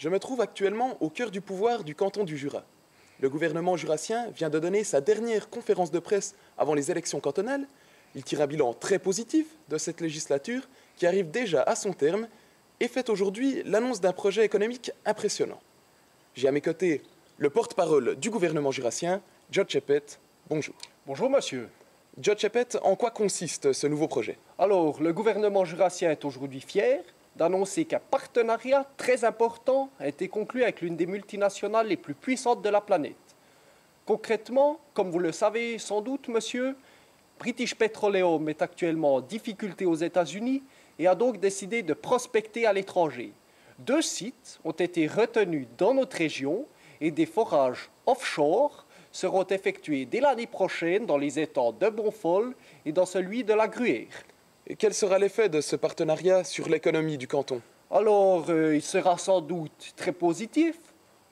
Je me trouve actuellement au cœur du pouvoir du canton du Jura. Le gouvernement jurassien vient de donner sa dernière conférence de presse avant les élections cantonales. Il tire un bilan très positif de cette législature qui arrive déjà à son terme et fait aujourd'hui l'annonce d'un projet économique impressionnant. J'ai à mes côtés le porte-parole du gouvernement jurassien, Joe Chepet. Bonjour. Bonjour monsieur. Joe Chepet, en quoi consiste ce nouveau projet? Alors, le gouvernement jurassien est aujourd'hui fier d'annoncer qu'un partenariat très important a été conclu avec l'une des multinationales les plus puissantes de la planète. Concrètement, comme vous le savez sans doute, monsieur, British Petroleum est actuellement en difficulté aux États-Unis et a donc décidé de prospecter à l'étranger. 2 sites ont été retenus dans notre région et des forages offshore seront effectués dès l'année prochaine dans les étangs de Bonfol et dans celui de la Gruère. Et quel sera l'effet de ce partenariat sur l'économie du canton? Alors, il sera sans doute très positif.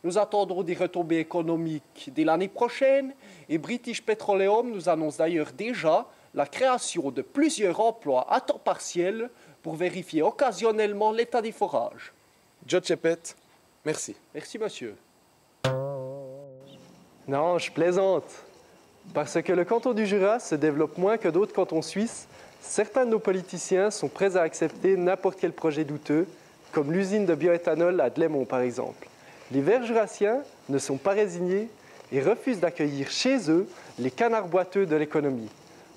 Nous attendons des retombées économiques dès l'année prochaine et British Petroleum nous annonce d'ailleurs déjà la création de plusieurs emplois à temps partiel pour vérifier occasionnellement l'état des forages. Joe Chepet, merci. Merci monsieur. Non, je plaisante. Parce que le canton du Jura se développe moins que d'autres cantons suisses, certains de nos politiciens sont prêts à accepter n'importe quel projet douteux, comme l'usine de bioéthanol à Dlemont par exemple. Les Verts jurassiens ne sont pas résignés et refusent d'accueillir chez eux les canards boiteux de l'économie.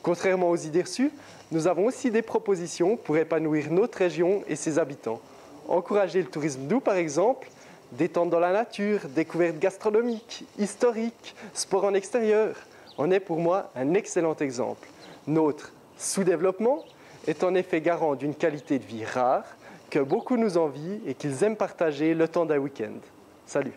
Contrairement aux idées reçues, nous avons aussi des propositions pour épanouir notre région et ses habitants. Encourager le tourisme doux par exemple, détente dans la nature, découvertes gastronomiques, historiques, sport en extérieur, en est pour moi un excellent exemple. Notre sous-développement est en effet garant d'une qualité de vie rare que beaucoup nous envient et qu'ils aiment partager le temps d'un week-end. Salut!